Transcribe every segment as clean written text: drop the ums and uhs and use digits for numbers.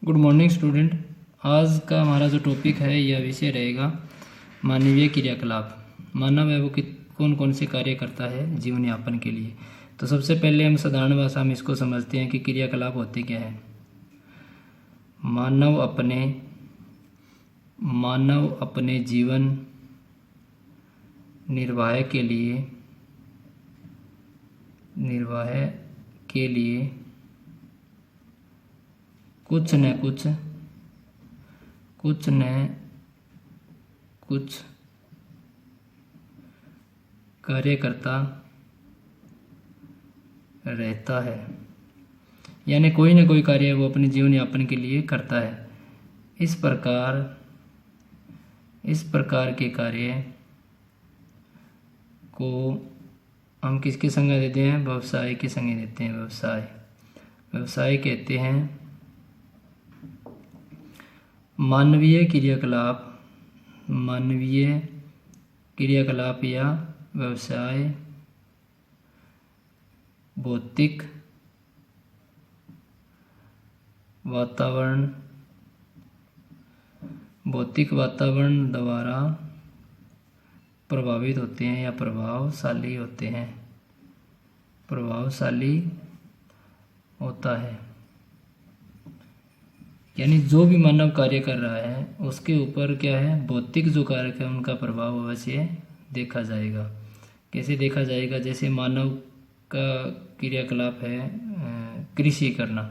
Good morning student. आज का हमारा जो टॉपिक है यह विषय रहेगा मानवीय क्रियाकलाप। मानव है वो कौन कौन से कार्य करता है जीवन यापन के लिए। तो सबसे पहले हम साधारण भाषा में इसको समझते हैं कि क्रियाकलाप होते क्या है। मानव अपने जीवन निर्वाह के लिए कुछ न कुछ कार्य करता रहता है, यानी कोई न कोई कार्य वो अपने जीवन यापन के लिए करता है। इस प्रकार के कार्य को हम किसके संज्ञा देते हैं? व्यवसाय की संज्ञा देते हैं। व्यवसाय कहते हैं। मानवीय क्रियाकलाप या व्यवसाय भौतिक वातावरण द्वारा प्रभावित होते हैं या प्रभावशाली होता है। यानी जो भी मानव कार्य कर रहा है उसके ऊपर क्या है, भौतिक जो कारक है उनका प्रभाव अवश्य देखा जाएगा। कैसे देखा जाएगा? जैसे मानव का क्रियाकलाप है कृषि करना,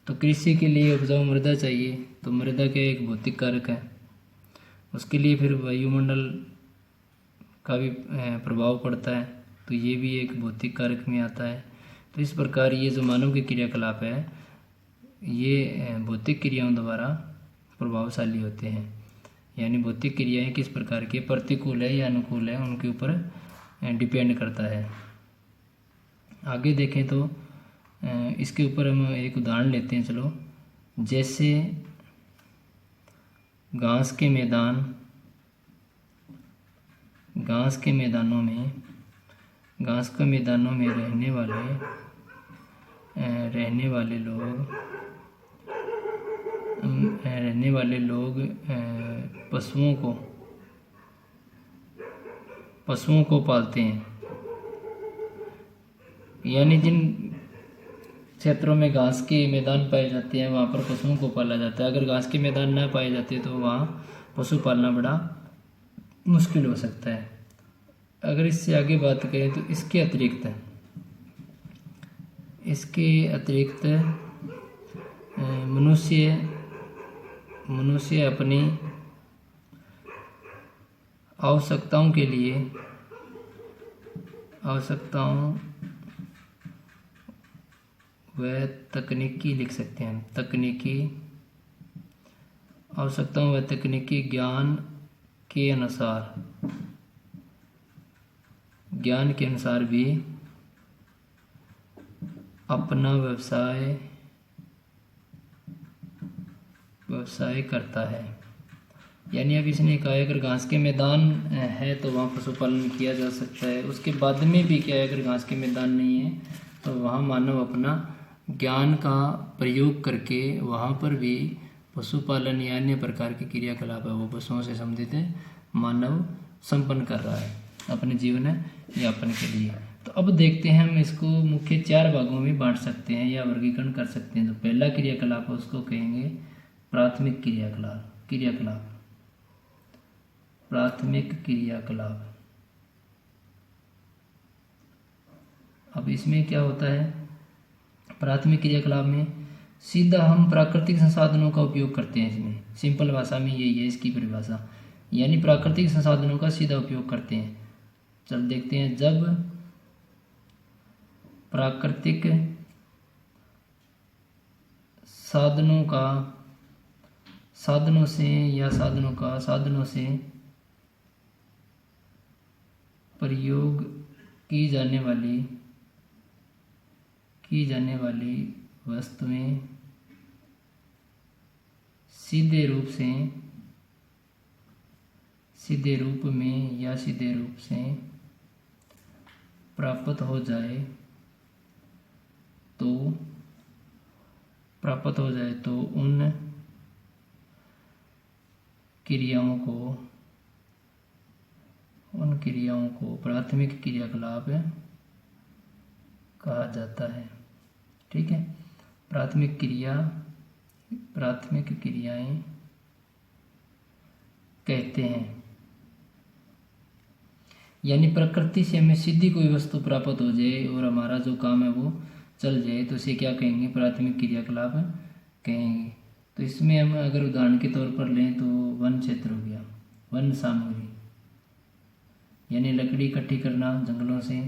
तो कृषि के लिए उपजाऊ मृदा चाहिए, तो मृदा के एक भौतिक कारक है। उसके लिए फिर वायुमंडल का भी प्रभाव पड़ता है, तो ये भी एक भौतिक कारक में आता है। तो इस प्रकार ये जो मानव के क्रियाकलाप है ये भौतिक क्रियाओं द्वारा प्रभावशाली होते हैं। यानी भौतिक क्रियाएं किस प्रकार की, प्रतिकूल है या अनुकूल है, उनके ऊपर डिपेंड करता है। आगे देखें तो इसके ऊपर हम एक उदाहरण लेते हैं। चलो, जैसे घास के मैदानों में रहने वाले लोग पशुओं को पालते हैं। यानी जिन क्षेत्रों में घास के मैदान पाए जाते हैं वहाँ पर पशुओं को पाला जाता है। अगर घास के मैदान न पाए जाते तो वहाँ पशु पालना बड़ा मुश्किल हो सकता है। अगर इससे आगे बात करें तो इसके अतिरिक्त मनुष्य अपनी आवश्यकताओं व तकनीकी लिख सकते हैं। तकनीकी आवश्यकताओं व तकनीकी ज्ञान के अनुसार भी अपना व्यवसाय करता है। यानी अब इसने कहा है अगर घास के मैदान है तो वहाँ पशुपालन किया जा सकता है। उसके बाद में भी क्या है, अगर घास के मैदान नहीं है तो वहाँ मानव अपना ज्ञान का प्रयोग करके वहाँ पर भी पशुपालन या अन्य प्रकार की क्रियाकलाप है वो पशुओं से संबंधित मानव संपन्न कर रहा है अपने जीवन यापन के लिए। तो अब देखते हैं हम इसको मुख्य 4 भागों में बांट सकते हैं या वर्गीकरण कर सकते हैं। तो पहला क्रियाकलाप है उसको कहेंगे प्राथमिक क्रियाकलाप। अब इसमें क्या होता है, प्राथमिक क्रियाकलाप में सीधा हम प्राकृतिक संसाधनों का उपयोग करते हैं। इसमें सिंपल भाषा में यही है इसकी परिभाषा, यानी प्राकृतिक संसाधनों का सीधा उपयोग करते हैं। चल देखते हैं, जब प्राकृतिक साधनों से प्रयोग की जाने वाली वस्तुएं सीधे रूप से प्राप्त हो जाए तो उन क्रियाओं को उन क्रियाओं को प्राथमिक क्रियाकलाप कहा जाता है। ठीक है, प्राथमिक क्रियाएं कहते हैं। यानी प्रकृति से हमें सीधी कोई वस्तु प्राप्त हो जाए और हमारा जो काम है वो चल जाए तो इसे क्या कहेंगे, प्राथमिक क्रियाकलाप कहेंगे। तो इसमें हम अगर उदाहरण के तौर पर लें तो वन क्षेत्र हो गया, वन सामग्री यानी लकड़ी इकट्ठी करना जंगलों से,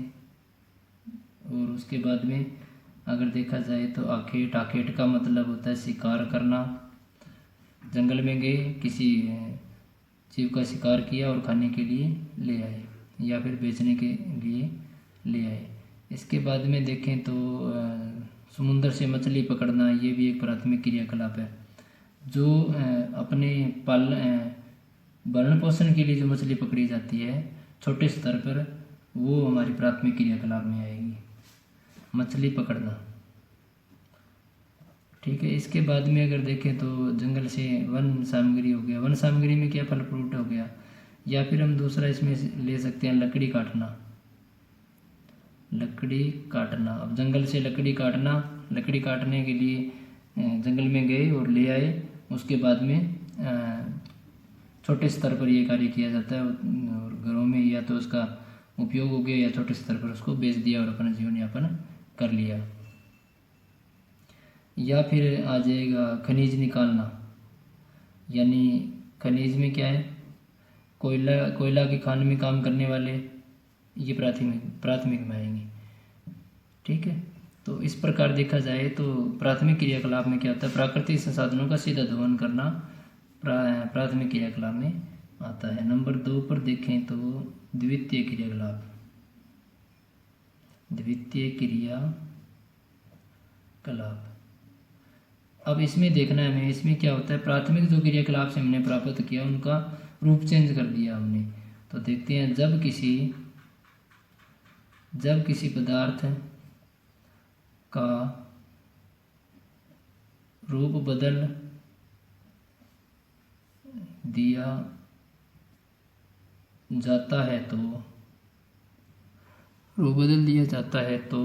और उसके बाद में अगर देखा जाए तो आखेट का मतलब होता है शिकार करना। जंगल में गए, किसी जीव का शिकार किया और खाने के लिए ले आए या फिर बेचने के लिए ले आए। इसके बाद में देखें तो समुद्र से मछली पकड़ना, ये भी एक प्राथमिक क्रियाकलाप है। जो अपने भरण पोषण के लिए जो मछली पकड़ी जाती है छोटे स्तर पर, वो हमारी प्राथमिक क्रियाकलाप में आएगी, मछली पकड़ना। ठीक है, इसके बाद में अगर देखें तो जंगल से वन सामग्री हो गया, वन सामग्री में क्या फल फ्रूट हो गया, या फिर हम दूसरा इसमें ले सकते हैं लकड़ी काटना। लकड़ी काटना, अब जंगल से लकड़ी काटना, लकड़ी काटने के लिए जंगल में गए और ले आए, उसके बाद में छोटे स्तर पर ये कार्य किया जाता है और घरों में या तो उसका उपयोग हो गया या छोटे स्तर पर उसको बेच दिया और अपना जीवन यापन कर लिया। या फिर आ जाएगा खनिज निकालना, यानी खनिज में क्या है, कोयला की खान में काम करने वाले, ये प्राथमिक में आएंगे। ठीक है, तो इस प्रकार देखा जाए तो प्राथमिक क्रियाकलाप में क्या होता है, प्राकृतिक संसाधनों का सीधा दोहन करना प्राथमिक क्रियाकलाप में आता है। नंबर 2 पर देखें तो द्वितीय क्रियाकलाप। द्वितीय क्रियाकलाप, अब इसमें देखना है हमें, इसमें क्या होता है, प्राथमिक जो क्रियाकलाप से हमने प्राप्त किया उनका रूप चेंज कर दिया हमने। तो देखते हैं, जब किसी पदार्थ का रूप बदल दिया जाता है तो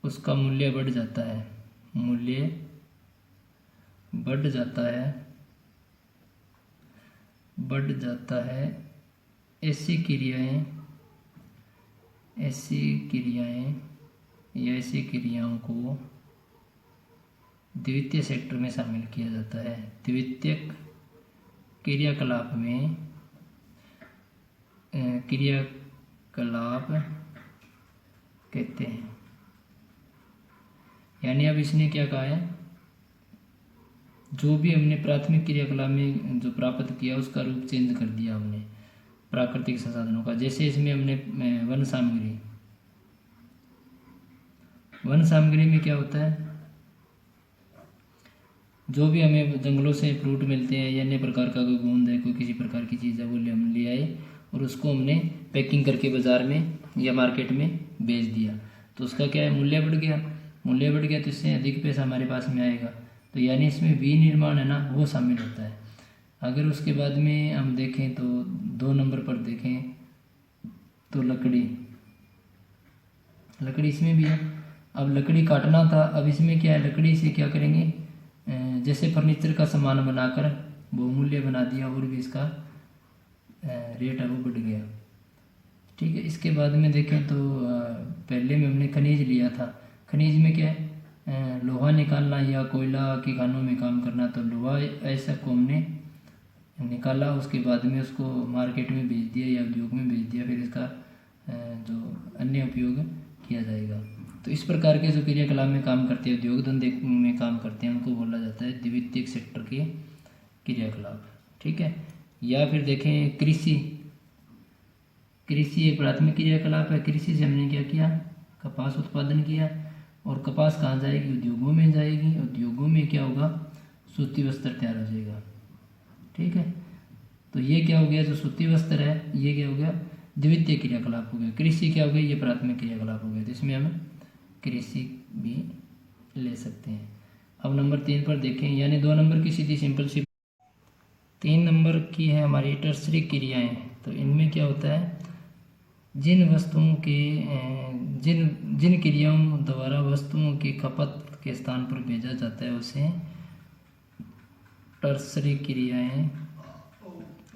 उसका मूल्य बढ़ जाता है। ऐसी क्रियाओं को द्वितीय सेक्टर में शामिल किया जाता है। द्वितीय क्रियाकलाप में क्रियाकलाप कहते हैं। यानी अब इसने क्या कहा है, जो भी हमने प्राथमिक क्रियाकलाप में जो प्राप्त किया उसका रूप चेंज कर दिया हमने प्राकृतिक संसाधनों का। जैसे इसमें हमने वन सामग्री में क्या होता है, जो भी हमें जंगलों से फ्रूट मिलते हैं या अन्य प्रकार का कोई गोंद है, कोई किसी प्रकार की चीज़ है, वो हम ले आए और उसको हमने पैकिंग करके बाज़ार में या मार्केट में बेच दिया, तो उसका क्या है, मूल्य बढ़ गया तो इससे अधिक पैसा हमारे पास में आएगा। तो यानी इसमें विनिर्माण है ना, वो शामिल होता है। अगर उसके बाद में हम देखें तो 2 नंबर पर देखें तो लकड़ी इसमें भी है। अब लकड़ी काटना था, अब इसमें क्या है, लकड़ी से क्या करेंगे, जैसे फर्नीचर का सामान बनाकर बहुमूल्य बना दिया और भी इसका रेट है वो बढ़ गया। ठीक है, इसके बाद में देखें तो पहले में हमने खनिज लिया था। खनिज में क्या है, लोहा निकालना या कोयला की खानों में काम करना। तो लोहा ऐसा को हमने निकाला, उसके बाद में उसको मार्केट में बेच दिया या उद्योग में बेच दिया, फिर इसका जो अन्य उपयोग किया जाएगा। तो इस प्रकार के जो क्रियाकलाप में काम करते हैं, उद्योग धंधे में काम करते हैं, उनको बोला जाता है द्वितीयक सेक्टर के क्रियाकलाप। ठीक है, या फिर देखें कृषि एक प्राथमिक क्रियाकलाप है। कृषि से हमने क्या किया, कपास उत्पादन किया, और कपास कहाँ जाएगी, उद्योगों में जाएगी। उद्योगों में क्या होगा, सूती वस्त्र तैयार हो जाएगा। ठीक है, तो ये क्या हो गया, जो सूती वस्त्र है ये क्या हो गया, द्वितीय क्रियाकलाप हो गया। कृषि क्या हो गया, ये प्राथमिक क्रियाकलाप हो गया, तो इसमें हम कृषि भी ले सकते हैं। अब नंबर 3 पर देखें, यानी 2 नंबर की सीधी सिंपल सी 3 नंबर की है हमारी टर्सरी क्रियाएं। तो इनमें क्या होता है, जिन वस्तुओं के जिन जिन क्रियाओं द्वारा वस्तुओं की खपत के स्थान पर भेजा जाता है उसे टर्सरी क्रियाएं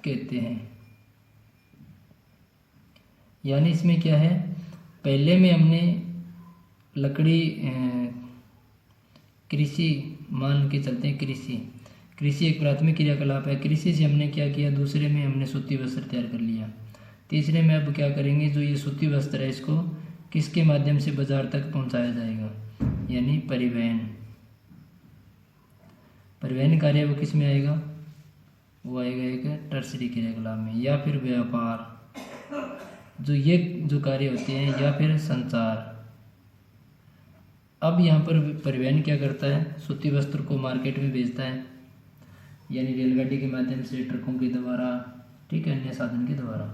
कहते हैं। यानी इसमें क्या है, पहले में हमने लकड़ी कृषि मान के चलते हैं, कृषि एक प्राथमिक क्रियाकलाप है। कृषि से हमने क्या किया, दूसरे में हमने सूती वस्त्र तैयार कर लिया। तीसरे में अब क्या करेंगे, जो ये सूती वस्त्र है इसको किसके माध्यम से बाजार तक पहुंचाया जाएगा, यानी परिवहन कार्य वो किस में आएगा, वो आएगा एक टर्सरी क्रियाकलाप में। या फिर व्यापार, जो कार्य होते हैं, या फिर संचार। अब यहाँ पर परिवहन क्या करता है, सूती वस्त्र को मार्केट में भेजता है, यानी रेलगाड़ी के माध्यम से, ट्रकों के द्वारा, ठीक है, अन्य साधन के द्वारा।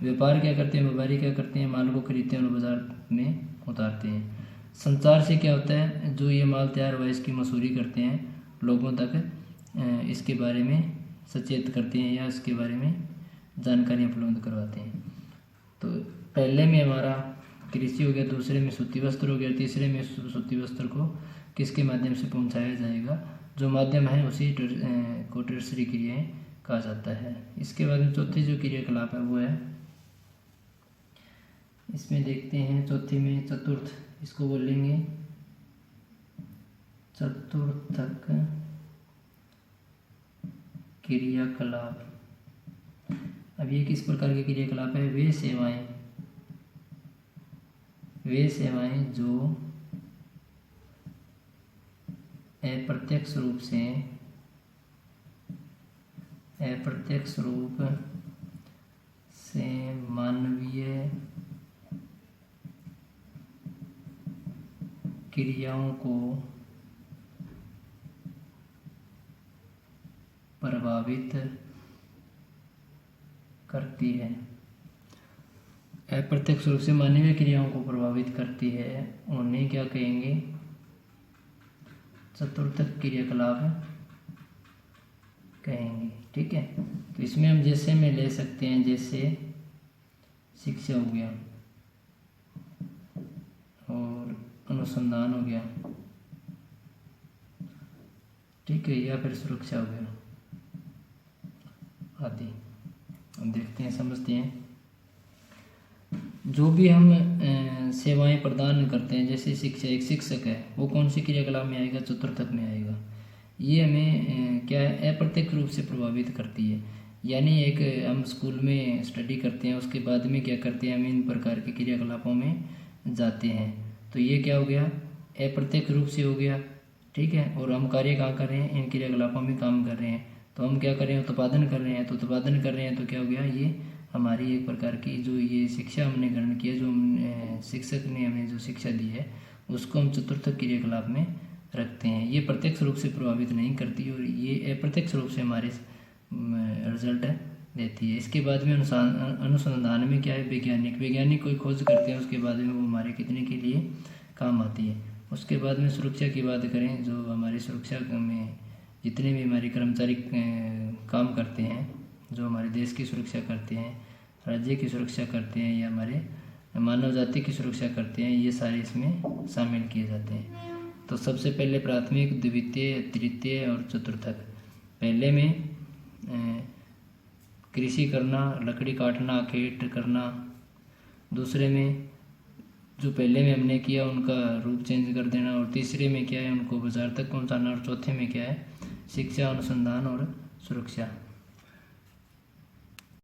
व्यापार क्या करते हैं, व्यापारी क्या करते हैं, माल को खरीदते हैं और बाजार में उतारते हैं। संचार से क्या होता है, जो ये माल तैयार हुआ इसकी मशहूरी करते हैं, लोगों तक इसके बारे में सचेत करते हैं या इसके बारे में जानकारी उपलब्ध करवाते हैं। तो पहले में हमारा कृषि हो गया, दूसरे में सूती वस्त्र हो गया, तीसरे में सूती वस्त्र को किसके माध्यम से पहुंचाया जाएगा, जो माध्यम है उसी को टर्सरी क्रियाएं कहा जाता है। इसके बाद में चौथी जो क्रियाकलाप है वो है, इसमें देखते हैं चौथी में चतुर्थ, इसको बोलेंगे चतुर्थक क्रियाकलाप। अब ये किस प्रकार के क्रियाकलाप है, वे सेवाएं जो अप्रत्यक्ष रूप से मानवीय क्रियाओं को प्रभावित करती है। अप्रत्यक्ष रूप से मानवीय क्रियाओं को प्रभावित करती है, उन्हें क्या कहेंगे, चतुर्थक क्रियाकलाप कहेंगे। ठीक है, तो इसमें हम जैसे में ले सकते हैं, जैसे शिक्षा हो गया और अनुसंधान हो गया, ठीक है, या फिर सुरक्षा हो गया आदि। हम देखते हैं, समझते हैं। जो भी हम सेवाएं प्रदान करते हैं, जैसे शिक्षा, एक शिक्षक है, वो कौन सी क्रियाकलाप में आएगा, चतुर्थक में आएगा। ये हमें क्या है, अप्रत्यक्ष रूप से प्रभावित करती है। यानी एक हम स्कूल में स्टडी करते हैं, उसके बाद में क्या करते हैं, हम इन प्रकार के क्रियाकलापों में जाते हैं। तो ये क्या हो गया, अप्रत्यक्ष रूप से हो गया, ठीक है। और हम कार्य कहाँ कर रहे हैं, इन क्रियाकलापों में काम कर रहे हैं। तो हम क्या कर रहे हैं, उत्पादन कर रहे हैं। तो उत्पादन कर रहे हैं तो क्या हो गया, ये हमारी एक प्रकार की जो ये शिक्षा हमने ग्रहण किया, जो शिक्षक ने हमें जो शिक्षा दी है, उसको हम चतुर्थक क्रियाकलाप में रखते हैं। ये प्रत्यक्ष रूप से प्रभावित नहीं करती और ये अप्रत्यक्ष रूप से हमारे रिजल्ट देती है। इसके बाद में अनुसंधान में क्या है, वैज्ञानिक कोई खोज करते हैं, उसके बाद में वो हमारे कितने के लिए काम आती है। उसके बाद में सुरक्षा की बात करें, जो हमारी सुरक्षा में जितने भी हमारे कर्मचारी काम करते हैं, जो हमारे देश की सुरक्षा करते हैं, राज्य की सुरक्षा करते हैं, या हमारे मानव जाति की सुरक्षा करते हैं, ये सारे इसमें शामिल किए जाते हैं। तो सबसे पहले प्राथमिक, द्वितीय, तृतीय और चतुर्थक। पहले में कृषि करना, लकड़ी काटना, खेत करना। दूसरे में जो पहले में हमने किया उनका रूप चेंज कर देना, और तीसरे में क्या है, उनको बाजार तक पहुंचाना, और चौथे में क्या है, शिक्षा, अनुसंधान और सुरक्षा।